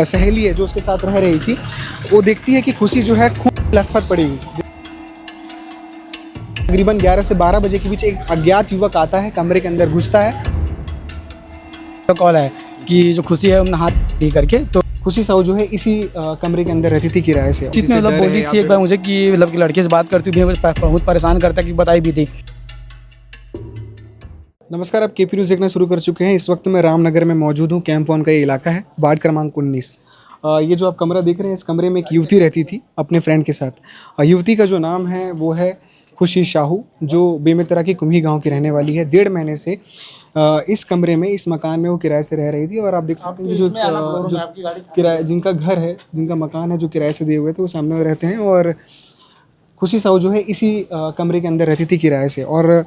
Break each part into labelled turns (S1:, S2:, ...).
S1: सहेली है जो उसके साथ रह रही थी, वो देखती है कि खुशी जो है खूब लथपथ पड़ी हुई। तकरीबन 11 से 12 बजे के बीच एक अज्ञात युवक आता है, कमरे के अंदर घुसता है।
S2: कॉल है कि जो खुशी है उन्होंने हाथ दी करके, तो
S1: खुशी साहू जो है इसी कमरे के अंदर रहती थी किराए से।
S2: जितने मतलब बोली थी एक बार मुझे कि मतलब कि लड़के से बात करती हुई बहुत परेशान करता कि बताई भी थी।
S1: नमस्कार, आप केपी न्यूज़ देखना शुरू कर चुके हैं। इस वक्त मैं रामनगर में मौजूद हूँ। कैंप वन का ये इलाका है, वार्ड क्रमांक 19। ये जो आप कमरा देख रहे हैं, इस कमरे में एक युवती रहती थी अपने फ्रेंड के साथ। युवती का जो नाम है वो है खुशी साहू, जो बेमेतरा की कुम्ही गांव की रहने वाली है। 1.5 महीने से इस कमरे में, इस मकान में वो किराए से रह रही थी। और आप देख सकते हैं कि जो किराए, जिनका घर है, जिनका मकान है, जो किराए से दिए हुए थे, वो सामने में रहते हैं। और खुशी साहू जो है इसी कमरे के अंदर रहती थी किराए से। और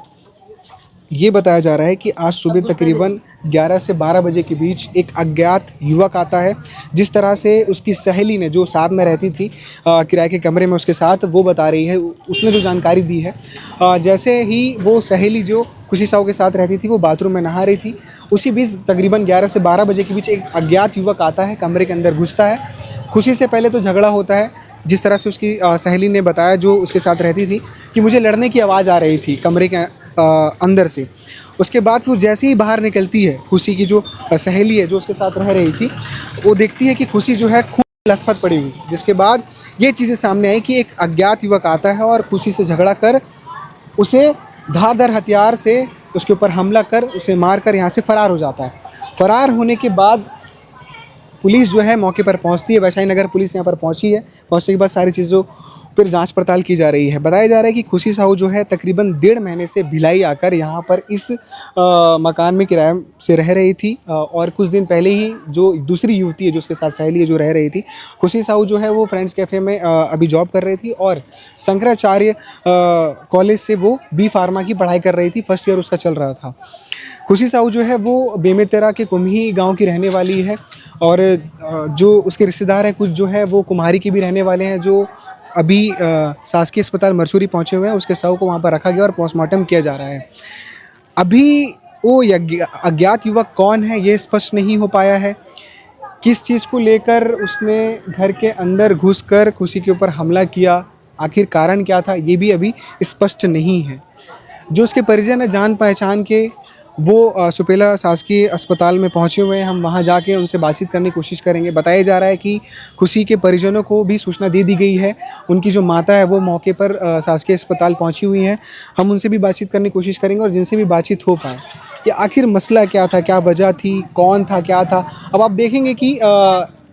S1: ये बताया जा रहा है कि आज सुबह तकरीबन 11 से 12 बजे के बीच एक अज्ञात युवक आता है। जिस तरह से उसकी सहेली ने, जो साथ में रहती थी किराए के कमरे में उसके साथ, वो बता रही है, उसने जो जानकारी दी है, जैसे ही वो सहेली जो खुशी साहू के साथ रहती थी वो बाथरूम में नहा रही थी, उसी बीच तकरीबन 11 से 12 बजे के बीच एक अज्ञात युवक आता है, कमरे के अंदर घुसता है। खुशी से पहले तो झगड़ा होता है, जिस तरह से उसकी सहेली ने बताया, जो उसके साथ रहती थी, कि मुझे लड़ने की आवाज़ आ रही थी कमरे के अंदर से। उसके बाद फिर जैसे ही बाहर निकलती है, खुशी की जो सहेली है जो उसके साथ रह रही थी, वो देखती है कि खुशी जो है खूब लथपथ पड़ी हुई। जिसके बाद ये चीज़ें सामने आई कि एक अज्ञात युवक आता है और खुशी से झगड़ा कर उसे धारदार हथियार से उसके ऊपर हमला कर उसे मार कर यहाँ से फ़रार हो जाता है। फ़रार होने के बाद पुलिस जो है मौके पर पहुंचती है। वैशाली नगर पुलिस यहाँ पर पहुंची है। पहुंचने के बाद सारी चीज़ों पर जांच पड़ताल की जा रही है। बताया जा रहा है कि खुशी साहू जो है तकरीबन 1.5 महीने से भिलाई आकर यहाँ पर इस मकान में किराए से रह रही थी। और कुछ दिन पहले ही जो दूसरी युवती है, जो उसके साथ सहेली है, जो रह रही थी, खुशी साहू जो है वो फ्रेंड्स कैफ़े में अभी जॉब कर रही थी। और शंकराचार्य कॉलेज से वो बी फार्मा की पढ़ाई कर रही थी। फर्स्ट ईयर उसका चल रहा था। खुशी साहू जो है वो बेमेतरा के कुम्ही गांव की रहने वाली है। और जो उसके रिश्तेदार हैं कुछ, जो है वो कुम्हारी के भी रहने वाले हैं, जो अभी शासकीय अस्पताल मरचूरी पहुंचे हुए हैं। उसके शव को वहां पर रखा गया और पोस्टमार्टम किया जा रहा है। अभी वो अज्ञात युवक कौन है ये स्पष्ट नहीं हो पाया है। किस चीज़ को लेकर उसने घर के अंदर घुसकर खुशी के ऊपर हमला किया, आखिर कारण क्या था, ये भी अभी स्पष्ट नहीं है। जो उसके परिजन है, जान पहचान के, वो सुपेला शासकीय अस्पताल में पहुंचे हुए हैं। हम वहां जाके उनसे बातचीत करने की कोशिश करेंगे। बताया जा रहा है कि खुशी के परिजनों को भी सूचना दे दी गई है। उनकी जो माता है वो मौके पर शासकीय अस्पताल पहुंची हुई हैं। हम उनसे भी बातचीत करने की कोशिश करेंगे और जिनसे भी बातचीत हो पाए कि आखिर मसला क्या था, क्या वजह थी, कौन था, क्या था। अब आप देखेंगे कि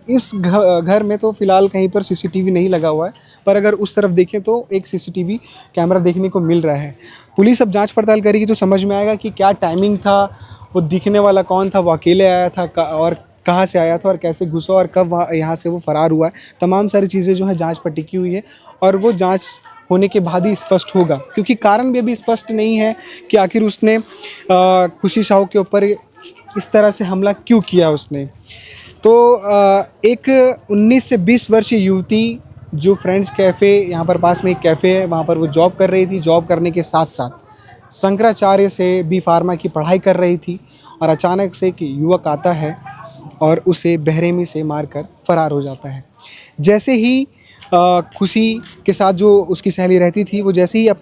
S1: इस घर में तो फ़िलहाल कहीं पर सीसीटीवी नहीं लगा हुआ है, पर अगर उस तरफ देखें तो एक सीसीटीवी कैमरा देखने को मिल रहा है। पुलिस अब जांच पड़ताल करेगी तो समझ में आएगा कि क्या टाइमिंग था, वो दिखने वाला कौन था, वो अकेले आया था और कहाँ से आया था और कैसे घुसा और कब यहाँ से वो फ़रार हुआ है। तमाम सारी चीज़ें जो है जांच पर टिकी हुई है और वो जांच होने के बाद ही स्पष्ट होगा, क्योंकि कारण भी अभी स्पष्ट नहीं है कि आखिर उसने खुशी साहू के ऊपर इस तरह से हमला क्यों किया उसने। तो एक 19 से 20 वर्षीय युवती, जो फ्रेंड्स कैफ़े, यहाँ पर पास में एक कैफ़े है, वहाँ पर वो जॉब कर रही थी। जॉब करने के साथ साथ शंकराचार्य से बी फार्मा की पढ़ाई कर रही थी। और अचानक से एक युवक आता है और उसे बेरहमी से मारकर फ़रार हो जाता है। जैसे ही खुशी के साथ जो उसकी सहेली रहती थी, वो जैसे ही अब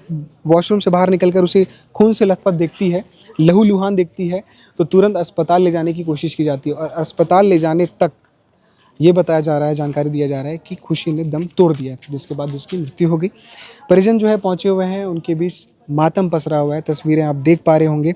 S1: वॉशरूम से बाहर निकलकर उसे खून से लथपथ देखती है, लहूलुहान देखती है, तो तुरंत अस्पताल ले जाने की कोशिश की जाती है। और अस्पताल ले जाने तक ये बताया जा रहा है, जानकारी दिया जा रहा है कि खुशी ने दम तोड़ दिया था, जिसके बाद उसकी मृत्यु हो गई। परिजन जो है पहुँचे हुए हैं, उनके बीच मातम पसरा हुआ है। तस्वीरें आप देख पा रहे होंगे।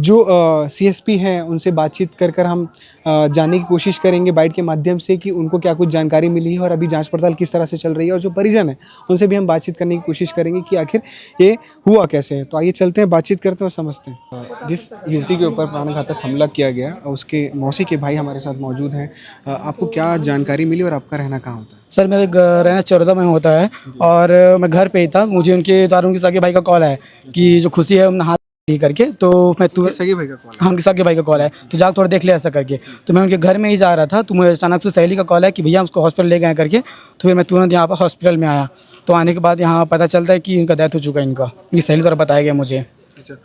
S1: जो सीएसपी हैं उनसे बातचीत कर हम जानने की कोशिश करेंगे बाइट के माध्यम से कि उनको क्या कुछ जानकारी मिली है और अभी जांच पड़ताल किस तरह से चल रही है। और जो परिजन है उनसे भी हम बातचीत करने की कोशिश करेंगे कि आखिर ये हुआ कैसे है। तो आइए चलते हैं, बातचीत करते हैं और समझते हैं। जिस युवती के ऊपर प्राणघातक हमला किया गया, उसके मौसी के भाई हमारे साथ मौजूद हैं। आपको क्या जानकारी मिली और आपका रहना कहाँ होता है?
S2: सर मेरे रहना चौरदा में होता है और मैं घर पे ही था। मुझे उनके तारुण के सगे भाई का कॉल है कि जो खुशी है उन्होंने हाथ दी करके, तो मैं
S1: सगे भाई का कॉल?
S2: हाँ, सगे भाई का कॉल है, तो जाकर थोड़ा देख ले ऐसा करके। तो मैं उनके घर में ही जा रहा था, तो मुझे अचानक से सहेली का कॉल है कि भैया उसको हॉस्पिटल ले गए करके। तो फिर मैं तुरंत यहाँ पर हॉस्पिटल में आया। तो आने के बाद यहाँ पता चलता है कि इनका डेथ हो चुका है। इनका ये सहेली द्वारा बताया गया मुझे।
S1: अच्छा,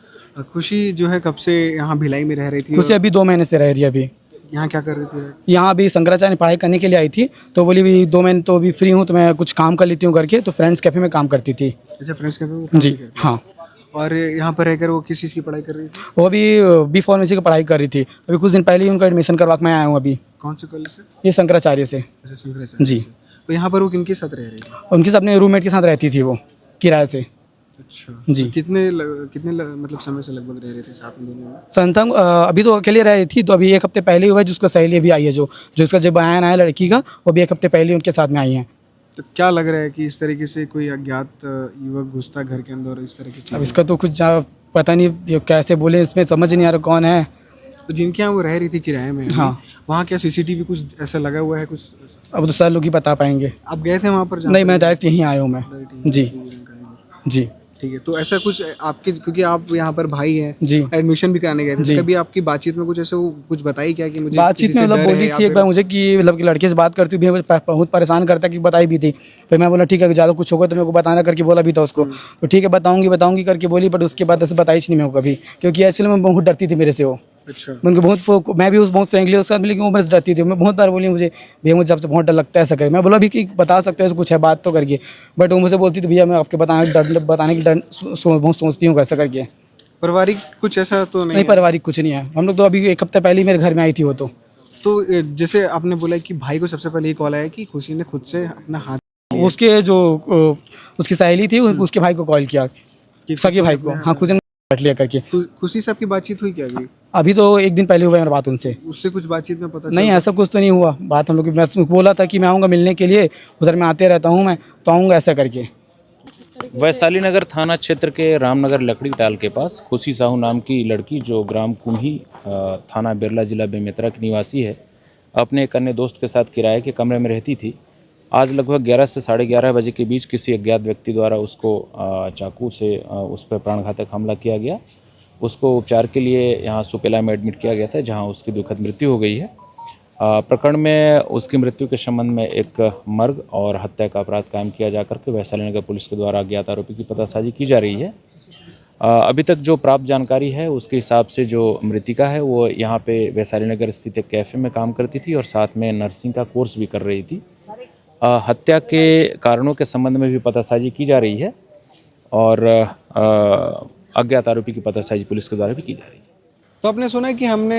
S1: खुशी जो है कब से यहाँ भिलाई में रह रही थी?
S2: खुशी अभी 2 महीने से रह रही है। अभी
S1: यहाँ क्या कर रही थी?
S2: यहाँ अभी शंकराचार्य पढ़ाई करने के लिए आई थी, तो बोली भी 2 महीने तो अभी फ्री हूँ तो मैं कुछ काम कर लेती हूँ करके, तो फ्रेंड्स कैफ़े में काम करती थी।
S1: जैसे फ्रेंड्स कैफे में वो काम
S2: जी
S1: भी करती
S2: हाँ।
S1: है। और यहाँ पर रहकर वो किस चीज़ की पढ़ाई कर रही थी?
S2: वो अभी बी फार्मेसी की पढ़ाई कर रही थी। अभी कुछ दिन पहले ही उनका एडमिशन करवा के मैं आया हूँ अभी,
S1: कौन से कॉलेज से?
S2: ये शंकराचार्य से।
S1: अच्छा, शंकराचार्य
S2: जी।
S1: से। तो यहाँ पर वो किनके साथ रह रही थी?
S2: उनके अपने रूममेट के साथ रहती थी वो, किराए से।
S1: अच्छा
S2: जी।
S1: तो मतलब समय से लगभग रह रहे थे साथ में दोनों में?
S2: संथम अभी तो अकेले रही थी, तो अभी 1 हफ्ते पहले ही हुआ है जिसको सहेली अभी आई है, जो इसका जो बयान आया लड़की का, वो भी 1 हफ्ते पहले ही उनके साथ में आई हैं।
S1: तो क्या लग रहा है कि इस तरीके से कोई अज्ञात युवक घुसता घर के अंदर और इस तरह की
S2: अब
S1: चीज़?
S2: इसका तो कुछ पता नहीं, ये कैसे बोले, इसमें समझ नहीं आ रहा कौन है।
S1: तो जिनके यहाँ वो रह रही थी किराए में,
S2: हाँ।
S1: वहाँ क्या सीसीटीवी कुछ ऐसा लगा हुआ है कुछ?
S2: अब तो सर लोग ही बता पाएंगे।
S1: आप गए थे वहाँ पर?
S2: नहीं, मैं डायरेक्ट यहीं आया हूँ मैं। जी जी
S1: ठीक है। तो ऐसा कुछ आपके, क्योंकि आप यहाँ पर भाई हैं,
S2: जी
S1: एडमिशन भी कराने गए थे,
S2: जी।
S1: तो कभी आपकी बातचीत में कुछ ऐसे वो कुछ बताई क्या कि मुझे
S2: बातचीत
S1: किसी
S2: में
S1: से
S2: मतलब
S1: डर है
S2: बोली
S1: या
S2: थी एक
S1: फिर-
S2: बार मुझे कि मतलब कि लड़के से बात करती हुई भी मुझे बहुत परेशान करता कि बताई भी थी। फिर मैं बोला ठीक है, ज़्यादा कुछ होगा तो मेरे को बताना करके बोला भी था उसको, तो ठीक है बताऊंगी करके बोली, बट उसके बाद ऐसे बताई नहीं मेरे को कभी, क्योंकि एक्चुअली मैं बहुत डरती थी मेरे से वो।
S1: अच्छा।
S2: मैं उनको मैं भी बहुत फ्रेंकली उसके साथ मिली, लेकिन वो मेरे से डरती थी। मैं बहुत बार बोली मुझे भैया मुझे आपसे बहुत डर लगता है ऐसा कर। मैं बोला भी कि बता सकते हो कुछ है बात तो करके, बट वो मुझे बोलती थी भैया मैं आपके बताने की डर बहुत सोचती हूँ कैसा करके।
S1: पारिवारिक कुछ ऐसा तो नहीं
S2: नहीं,
S1: है?
S2: पारिवारिक कुछ नहीं है। हम लोग तो अभी 1 हफ्ते पहले ही मेरे घर में आई थी वो तो।
S1: तो जैसे आपने बोला कि भाई को सबसे पहले ये कॉल आया कि खुशी ने खुद से अपना हाथ,
S2: उसके जो उसकी सहेली थी उसके भाई को कॉल किया, सगे भाई को। हाँ, खुशी ने बैठ लिया करके।
S1: खुशी से आपकी बातचीत हुई क्या
S2: अभी तो 1 दिन पहले हुआ है मेरी बात उनसे।
S1: उससे कुछ बातचीत में पता
S2: नहीं, ऐसा कुछ तो नहीं हुआ बात हम लोग की। मैं बोला था कि मैं आऊँगा मिलने के लिए, उधर मैं आते रहता हूँ, मैं तो आऊँगा ऐसा करके।
S3: वैशाली नगर थाना क्षेत्र के रामनगर लकड़ी टाल के पास खुशी साहू नाम की लड़की, जो ग्राम कुम्ही थाना बिरला जिला बेमेतरा की निवासी है, अपने एक अन्य दोस्त के साथ किराए के कमरे में रहती थी। आज लगभग 11 से 11:30 बजे के बीच किसी अज्ञात व्यक्ति द्वारा उसको चाकू से उस पर प्राणघातक हमला किया गया। उसको उपचार के लिए यहाँ सुपेला में एडमिट किया गया था, जहाँ उसकी दुखद मृत्यु हो गई है। प्रकरण में उसकी मृत्यु के संबंध में एक मर्ग और हत्या का अपराध कायम किया जाकर के वैशाली नगर पुलिस के द्वारा अज्ञात आरोपी की पतासाजी की जा रही है। अभी तक जो प्राप्त जानकारी है उसके हिसाब से जो मृतिका है वो यहाँ पे वैशाली नगर स्थित एक कैफ़े में काम करती थी और साथ में नर्सिंग का कोर्स भी कर रही थी। हत्या के कारणों के संबंध में भी पतासाजी की जा रही है और अज्ञात आरोपी की पतासाजी पुलिस के द्वारा भी की जा रही है।
S1: तो आपने सुना कि हमने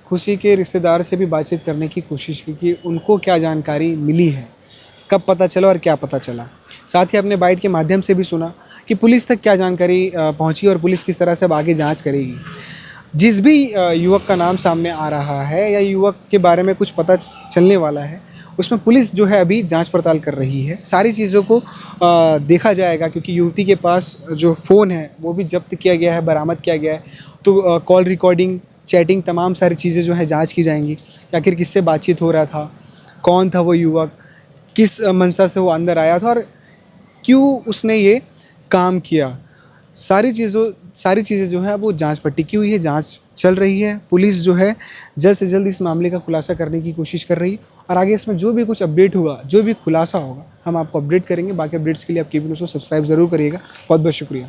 S1: खुशी के रिश्तेदार से भी बातचीत करने की कोशिश की कि उनको क्या जानकारी मिली है, कब पता चला और क्या पता चला। साथ ही अपने बाइट के माध्यम से भी सुना कि पुलिस तक क्या जानकारी पहुंची और पुलिस किस तरह से अब आगे जांच करेगी। जिस भी युवक का नाम सामने आ रहा है या युवक के बारे में कुछ पता चलने वाला है, उसमें पुलिस जो है अभी जांच पड़ताल कर रही है। सारी चीज़ों को देखा जाएगा, क्योंकि युवती के पास जो फ़ोन है वो भी जब्त किया गया है, बरामद किया गया है। तो कॉल रिकॉर्डिंग, चैटिंग, तमाम सारी चीज़ें जो है जांच की जाएंगी। आखिर किससे बातचीत हो रहा था, कौन था वो युवक, किस मंशा से वो अंदर आया था और क्यों उसने ये काम किया। सारी चीज़ें जो है वो जांच पर टिकी हुई है, जांच चल रही है। पुलिस जो है जल्द से जल्द इस मामले का खुलासा करने की कोशिश कर रही है और आगे इसमें जो भी कुछ अपडेट होगा, जो भी खुलासा होगा, हम आपको अपडेट करेंगे। बाकी अपडेट्स के लिए आप केबी न्यूज़ को सब्सक्राइब ज़रूर करिएगा। बहुत बहुत शुक्रिया।